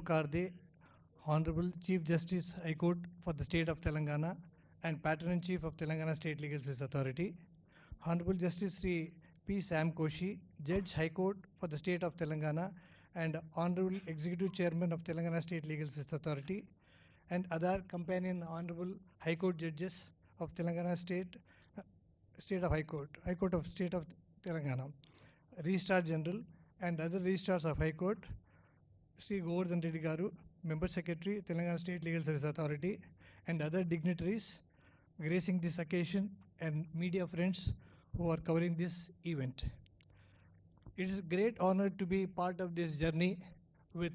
Karde, Honorable Chief Justice High Court for the State of Telangana and Patron-in-Chief of Telangana State Legal Service Authority, Honorable Justice Sri P. Sam Koshi, Judge High Court for the State of Telangana and Honorable Executive Chairman of Telangana State Legal Service Authority, and other companion Honorable High Court Judges of Telangana State of High Court of State of Telangana, Registrar General and other registrars of High Court, Sri Govardhan Reddy Garu, Member Secretary, Telangana State Legal Service Authority, and other dignitaries gracing this occasion, and media friends who are covering this event. It is a great honor to be part of this journey with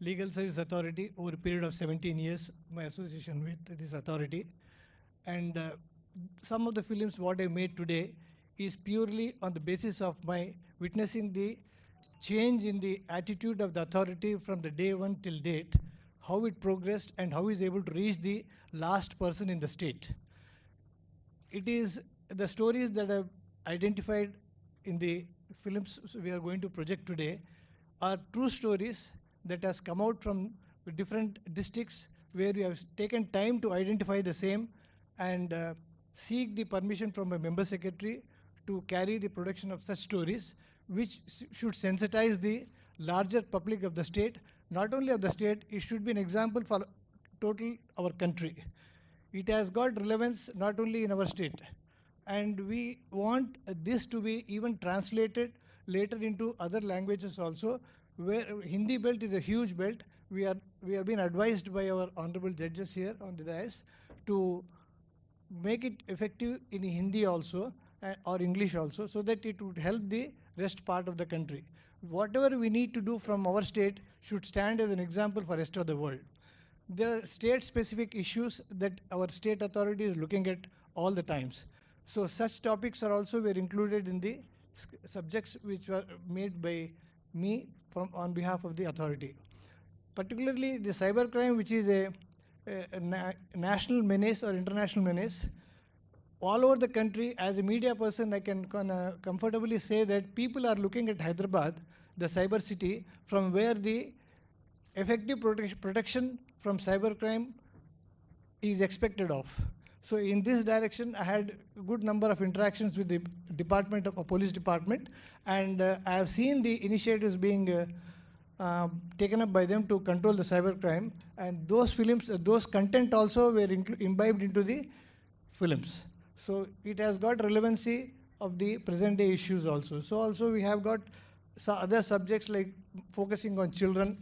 Legal Service Authority over a period of 17 years, my association with this authority. And some of the films what I made today is purely on the basis of my witnessing the change in the attitude of the authority from the day one till date, how it progressed and how is able to reach the last person in the state. It is the stories that I've identified in the films we are going to project today are true stories that has come out from different districts where we have taken time to identify the same and seek the permission from a member secretary to carry the production of such stories, which should sensitize the larger public of the state. Not only of the state, it should be an example for total our country. It has got relevance not only in our state, and we want this to be even translated later into other languages also, where Hindi belt is a huge belt. We have been advised by our honorable judges here on the dais to make it effective in Hindi also or English also, so that it would help the rest part of the country. Whatever we need to do from our state should stand as an example for rest of the world. There are state-specific issues that our state authority is looking at all the times. So such topics are also were included in the subjects which were made by me on behalf of the authority. Particularly the cybercrime, which is a national menace or international menace. All over the country, as a media person, I can comfortably say that people are looking at Hyderabad, the cyber city, from where the effective protection from cybercrime is expected of. So in this direction, I had a good number of interactions with the police department, and I have seen the initiatives being taken up by them to control the cybercrime, and those films, those content also were imbibed into the films. So it has got relevancy of the present day issues also. So also we have got other subjects like focusing on children,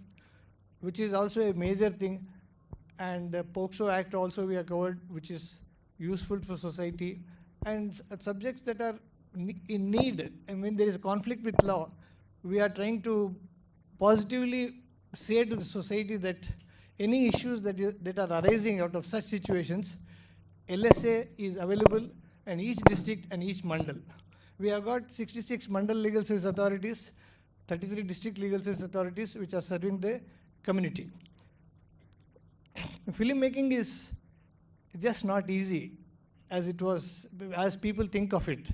which is also a major thing, and the POCSO Act also we have covered, which is useful for society, and subjects that are in need. And when there is a conflict with law, we are trying to positively say to the society that any issues that are arising out of such situations, LSA is available in each district and each mandal. We have got 66 mandal legal service authorities, 33 district legal service authorities which are serving the community. Filmmaking is just not easy as people think of it.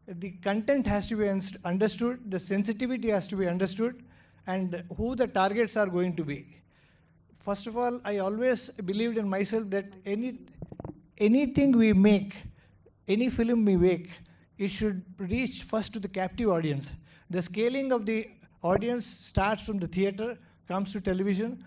The content has to be understood, the sensitivity has to be understood, and who the targets are going to be. First of all, I always believed in myself that anything we make, any film we make, it should reach first to the captive audience. The scaling of the audience starts from the theater, comes to television,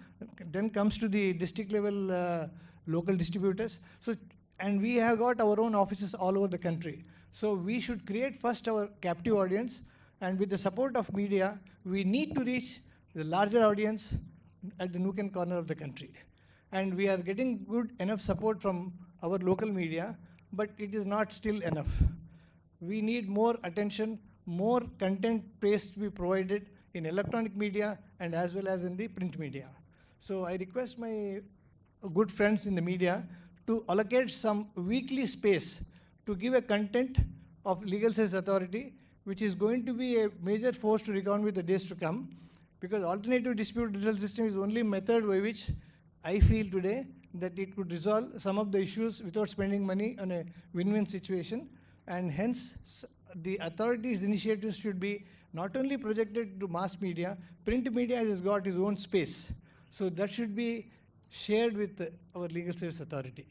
then comes to the district level local distributors. So, and we have got our own offices all over the country. So we should create first our captive audience, and with the support of media, we need to reach the larger audience at the nook and corner of the country. And we are getting good enough support from our local media, but it is not still enough. We need more attention, more content praise to be provided in electronic media and as well as in the print media. So I request my good friends in the media to allocate some weekly space to give a content of legal service authority, which is going to be a major force to reckon with the days to come, because alternative dispute resolution system is only method by which I feel today that it could resolve some of the issues without spending money on a win-win situation, and hence the authorities' initiatives should be not only projected to mass media, print media has got its own space. So that should be shared with our legal service authority.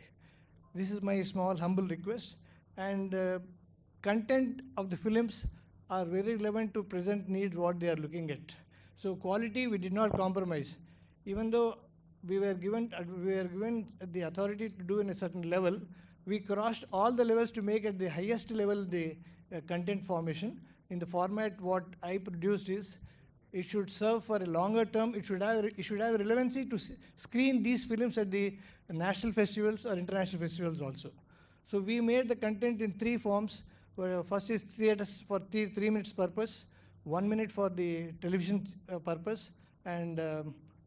This is my small humble request. And content of the films are very relevant to present needs what they are looking at. So quality we did not compromise. Even though we were given the authority to do in a certain level, we crossed all the levels to make at the highest level the content formation. In the format what I produced is, it should serve for a longer term. It should have relevancy to screen these films at the national festivals or international festivals also. So we made the content in 3 forms. First is theaters for 3 minutes purpose, 1 minute for the television purpose, and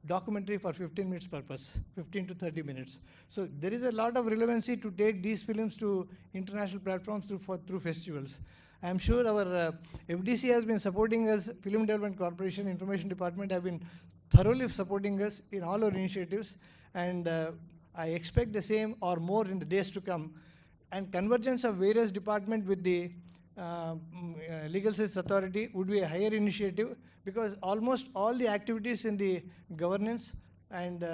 documentary for 15 minutes purpose, 15 to 30 minutes. So there is a lot of relevancy to take these films to international platforms through festivals. I am sure our FDC has been supporting us, Film Development Corporation, Information Department have been thoroughly supporting us in all our initiatives, and I expect the same or more in the days to come. And convergence of various departments with the Legal Service Authority would be a higher initiative, because almost all the activities in the governance and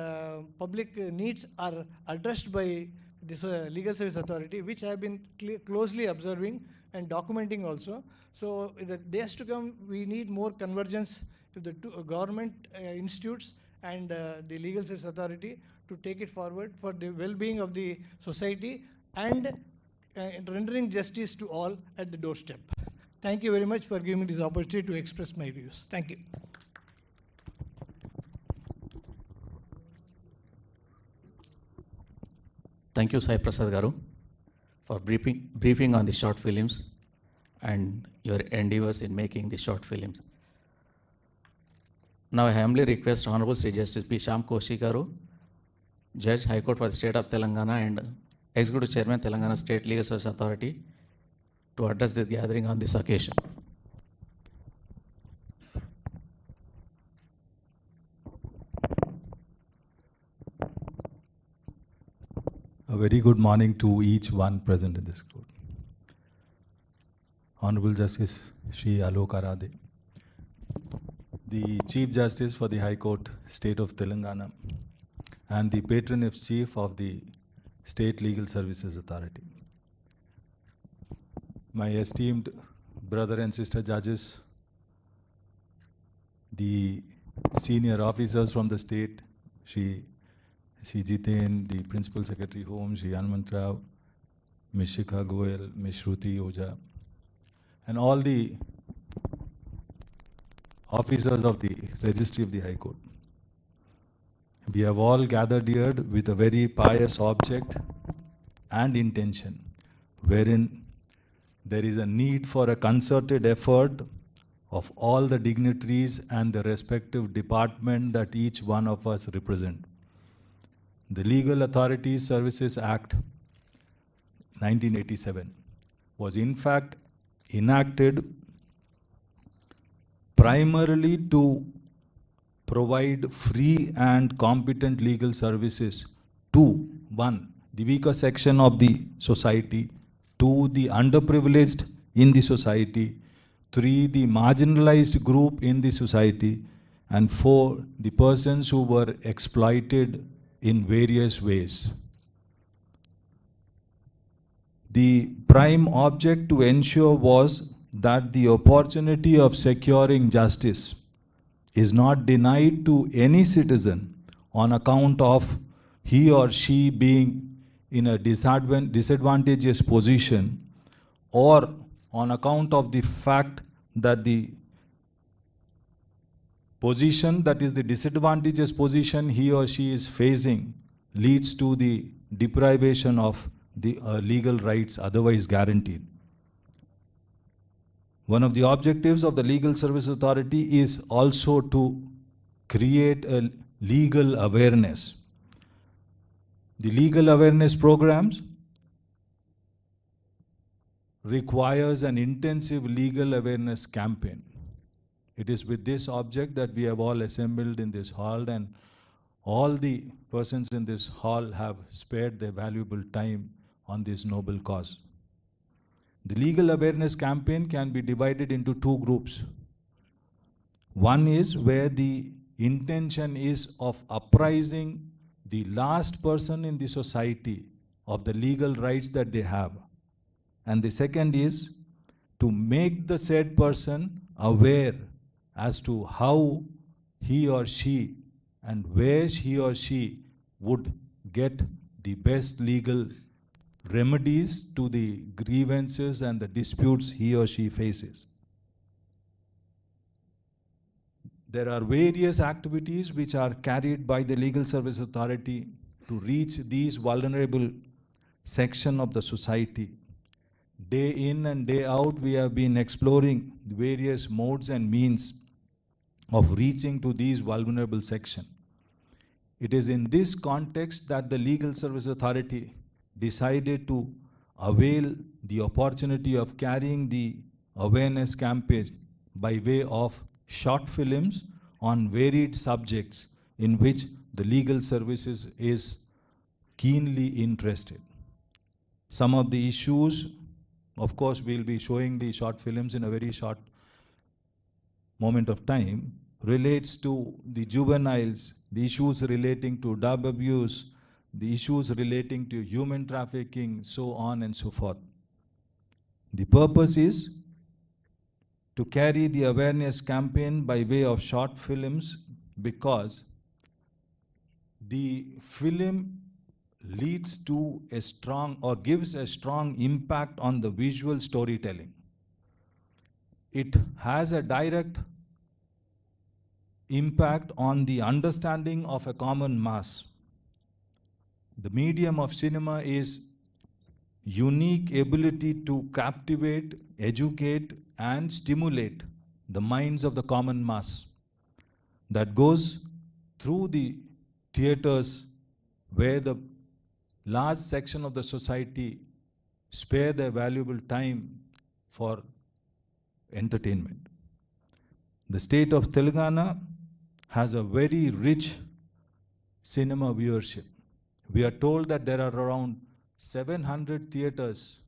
public needs are addressed by this Legal Service Authority, which I have been closely observing and documenting also. So in the days to come, we need more convergence with the two government institutes and the Legal Service Authority to take it forward for the well-being of the society and rendering justice to all at the doorstep. Thank you very much for giving me this opportunity to express my views. Thank you. Thank you, Sai Prasad Garu, for briefing on the short films and your endeavors in making the short films. Now I humbly request Honorable Sri Justice P. Shyam Koshi Garu, Judge, High Court for the State of Telangana and Executive Chairman, Telangana State Legal Service Authority, to address this gathering on this occasion. A very good morning to each one present in this court. Honorable Justice Shri Alok Arade, the Chief Justice for the High Court, State of Telangana, and the Patron-in-Chief of the State Legal Services Authority. My esteemed brother and sister judges, the senior officers from the state, Shri Jiten, the Principal Secretary Home, Shri Anumant Rao, Ms. Shikha Goyal, Ms. Shruti Oja, and all the officers of the Registry of the High Court. We have all gathered here with a very pious object and intention, wherein there is a need for a concerted effort of all the dignitaries and the respective department that each one of us represent. The Legal Authorities Services Act 1987 was in fact enacted primarily to provide free and competent legal services to, 1, the weaker section of the society, 2, the underprivileged in the society, 3, the marginalized group in the society, and 4, the persons who were exploited in various ways. The prime object to ensure was that the opportunity of securing justice is not denied to any citizen on account of he or she being in a disadvantageous position, or on account of the fact that the position, that is the disadvantageous position he or she is facing, leads to the deprivation of the legal rights otherwise guaranteed. One of the objectives of the Legal Service Authority is also to create a legal awareness. The legal awareness programs requires an intensive legal awareness campaign. It is with this object that we have all assembled in this hall, and all the persons in this hall have spared their valuable time on this noble cause. The legal awareness campaign can be divided into 2 groups. One is where the intention is of apprising the last person in the society of the legal rights that they have. And the second is to make the said person aware as to how he or she and where he or she would get the best legal remedies to the grievances and the disputes he or she faces. There are various activities which are carried by the Legal Service Authority to reach these vulnerable section of the society. Day in and day out, we have been exploring the various modes and means of reaching to these vulnerable section. It is in this context that the Legal Service Authority decided to avail the opportunity of carrying the awareness campaign by way of short films on varied subjects in which the legal services is keenly interested. Some of the issues, of course, we'll be showing the short films in a very short moment of time, relates to the juveniles, the issues relating to drug abuse, the issues relating to human trafficking, so on and so forth. The purpose is to carry the awareness campaign by way of short films because the film leads to a strong or gives a strong impact on the visual storytelling. It has a direct impact on the understanding of a common mass. The medium of cinema is unique ability to captivate, educate, and stimulate the minds of the common mass that goes through the theaters where the large section of the society spare their valuable time for entertainment. The state of Telangana has a very rich cinema viewership. We are told that there are around 700 theaters,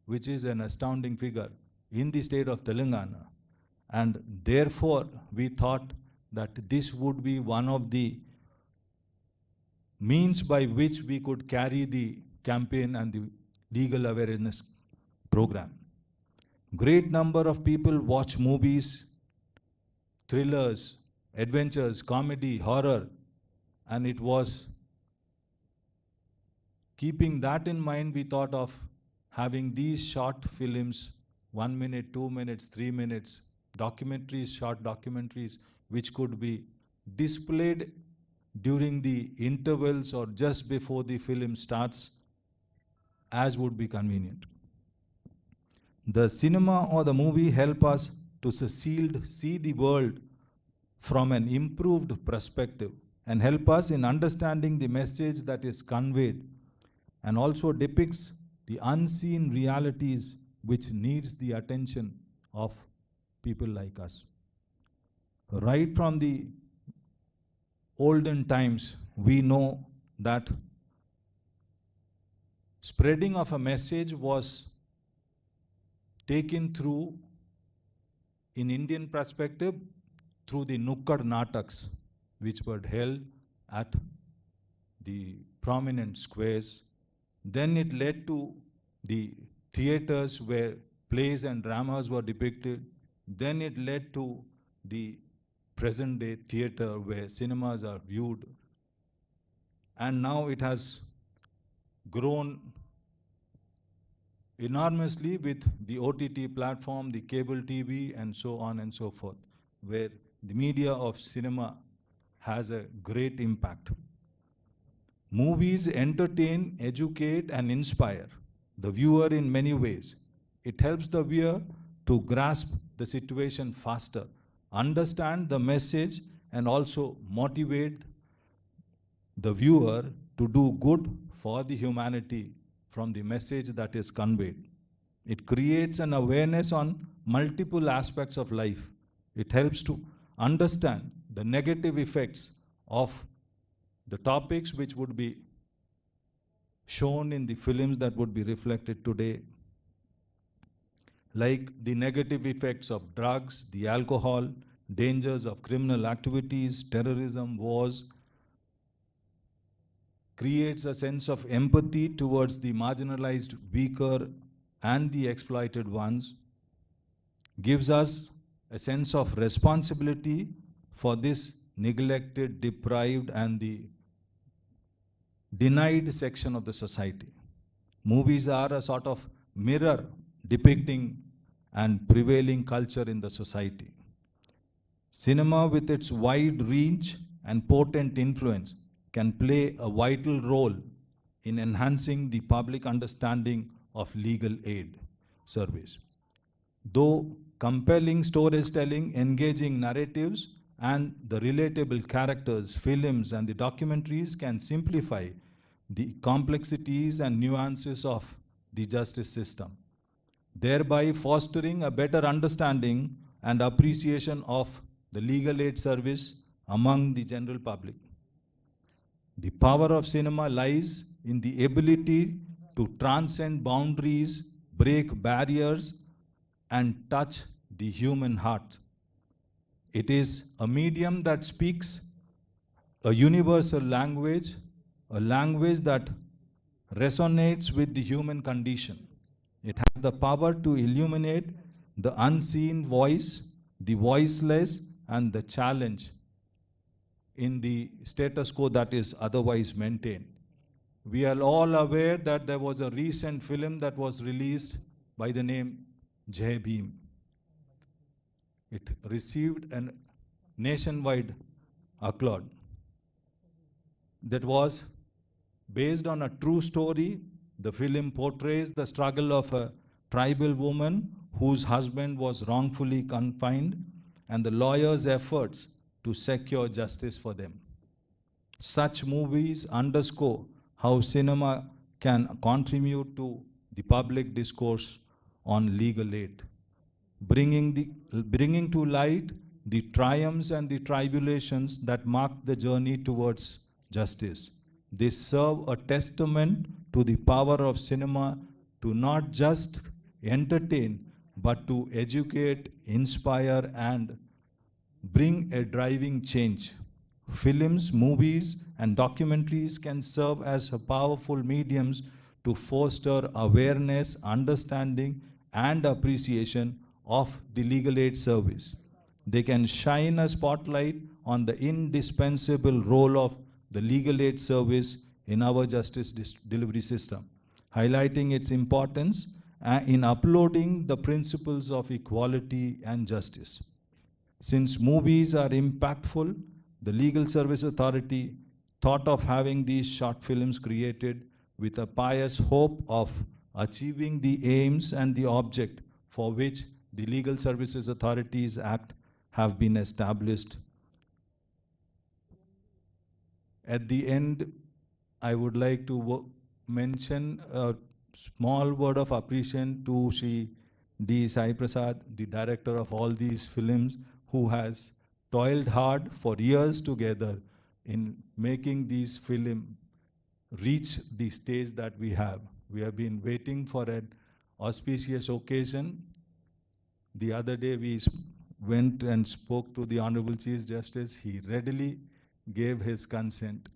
which is an astounding figure, in the state of Telangana. And therefore, we thought that this would be one of the means by which we could carry the campaign and the legal awareness program. Great number of people watch movies, thrillers, adventures, comedy, horror, and it was keeping that in mind, we thought of having these short films, 1 minute, 2 minutes, 3 minutes, documentaries, short documentaries, which could be displayed during the intervals or just before the film starts, as would be convenient. The cinema or the movie help us to see the world from an improved perspective and help us in understanding the message that is conveyed, and also depicts the unseen realities which needs the attention of people like us. Right from the olden times, we know that spreading of a message was taken through, in Indian perspective, through the Nukkad Nataks, which were held at the prominent squares. Then it led to the theaters where plays and dramas were depicted. Then it led to the present day theater where cinemas are viewed. And now it has grown enormously with the OTT platform, the cable TV, and so on and so forth, where the media of cinema has a great impact. Movies entertain, educate, and inspire the viewer in many ways. It helps the viewer to grasp the situation faster, understand the message, and also motivate the viewer to do good for the humanity from the message that is conveyed. It creates an awareness on multiple aspects of life. It helps to understand the negative effects of the topics which would be shown in the films that would be reflected today, like the negative effects of drugs, the alcohol, dangers of criminal activities, terrorism, wars, creates a sense of empathy towards the marginalized, weaker, and the exploited ones, gives us a sense of responsibility for this neglected, deprived, and the denied section of the society. Movies are a sort of mirror depicting and prevailing culture in the society. Cinema, with its wide reach and potent influence, can play a vital role in enhancing the public understanding of legal aid service. Though compelling storytelling, engaging narratives, and the relatable characters, films, and the documentaries can simplify the complexities and nuances of the justice system, thereby fostering a better understanding and appreciation of the legal aid service among the general public. The power of cinema lies in the ability to transcend boundaries, break barriers, and touch the human heart. It is a medium that speaks a universal language, a language that resonates with the human condition. It has the power to illuminate the unseen voice, the voiceless, and the challenge in the status quo that is otherwise maintained. We are all aware that there was a recent film that was released by the name Jai Bhim. It received a nationwide acclaim. That was based on a true story. The film portrays the struggle of a tribal woman whose husband was wrongfully confined and the lawyer's efforts to secure justice for them. Such movies underscore how cinema can contribute to the public discourse on legal aid, bringing to light the triumphs and the tribulations that mark the journey towards justice. They serve a testament to the power of cinema to not just entertain, but to educate, inspire, and bring a driving change. Films, movies, and documentaries can serve as powerful mediums to foster awareness, understanding, and appreciation of the legal aid service. They can shine a spotlight on the indispensable role of the legal aid service in our justice delivery system, highlighting its importance in uploading the principles of equality and justice. Since movies are impactful, the Legal Service Authority thought of having these short films created with a pious hope of achieving the aims and the object for which the Legal Services Authorities Act have been established. At the end, I would like to mention a small word of appreciation to Shri D. Sai Prasad, the director of all these films, who has toiled hard for years together in making these films reach the stage that we have. We have been waiting for an auspicious occasion. The other day we went and spoke to the Honorable Chief Justice. He readily gave his consent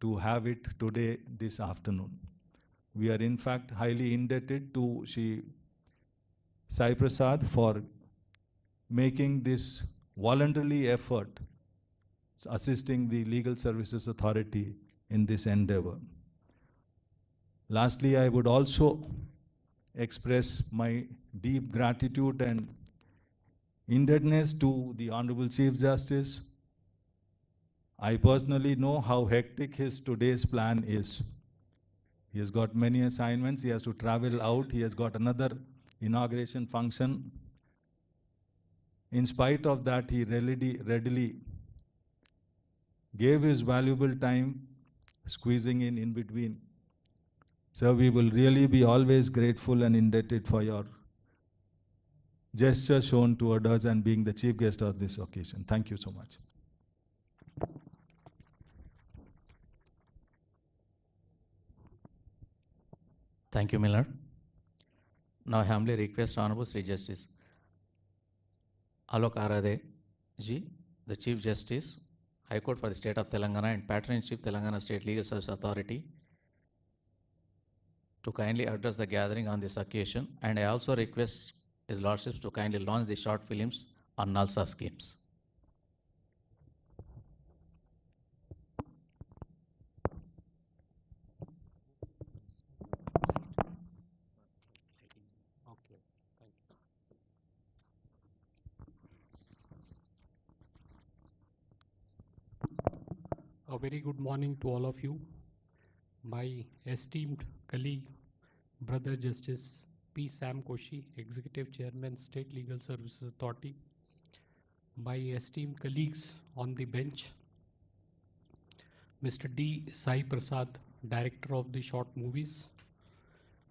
to have it today, this afternoon. We are in fact highly indebted to Shri Sai Prasad for making this voluntarily effort, assisting the Legal Services Authority in this endeavor. Lastly, I would also express my deep gratitude and indebtedness to the Honorable Chief Justice. I personally know how hectic his today's plan is. He has got many assignments. He has to travel out. He has got another inauguration function. In spite of that, he readily gave his valuable time, squeezing in between. So we will really be always grateful and indebted for your gesture shown toward us and being the chief guest of this occasion. Thank you so much. Thank you, Miller. Now I humbly request Honorable Sri Justice Alok Arade G. The Chief Justice, High Court for the State of Telangana and Patron in Chief Telangana State Legal Service Authority to kindly address the gathering on this occasion, and I also request His Lordships to kindly launch the short films on NALSA schemes. Okay, thank you. A very good morning to all of you. My esteemed colleague, Brother Justice P. Sam Koshi, Executive Chairman, State Legal Services Authority. My esteemed colleagues on the bench, Mr. D. Sai Prasad, Director of the Short Movies,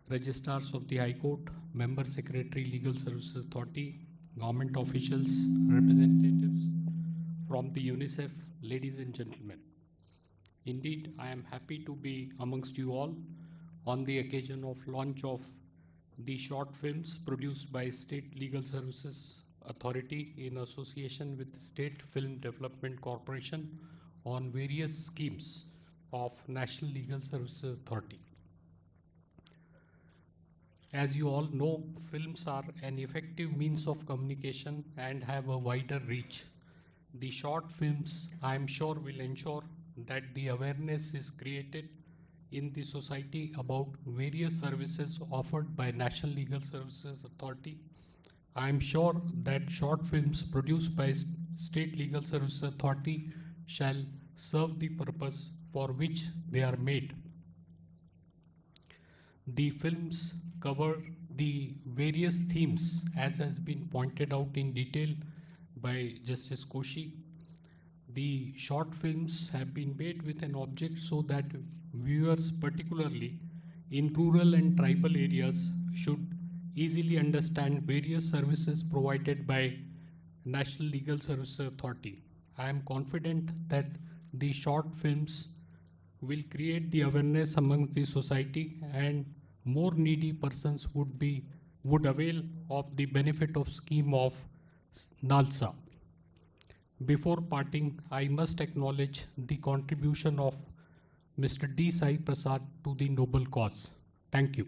Registrars of the High Court, Member Secretary, Legal Services Authority, government officials, representatives from the UNICEF, ladies and gentlemen. Indeed, I am happy to be amongst you all on the occasion of launch of the short films produced by State Legal Services Authority in association with State Film Development Corporation on various schemes of National Legal Services Authority. As you all know, films are an effective means of communication and have a wider reach. The short films, I am sure, will ensure that the awareness is created in the society about various services offered by National Legal Services Authority. I am sure that short films produced by State Legal Services Authority shall serve the purpose for which they are made. The films cover the various themes as has been pointed out in detail by Justice Koshi. The short films have been made with an object so that viewers, particularly in rural and tribal areas, should easily understand various services provided by National Legal Services Authority. I am confident that the short films will create the awareness amongst the society, and more needy persons would avail of the benefit of scheme of NALSA. Before parting, I must acknowledge the contribution of Mr. D. Sai Prasad to the noble cause. Thank you.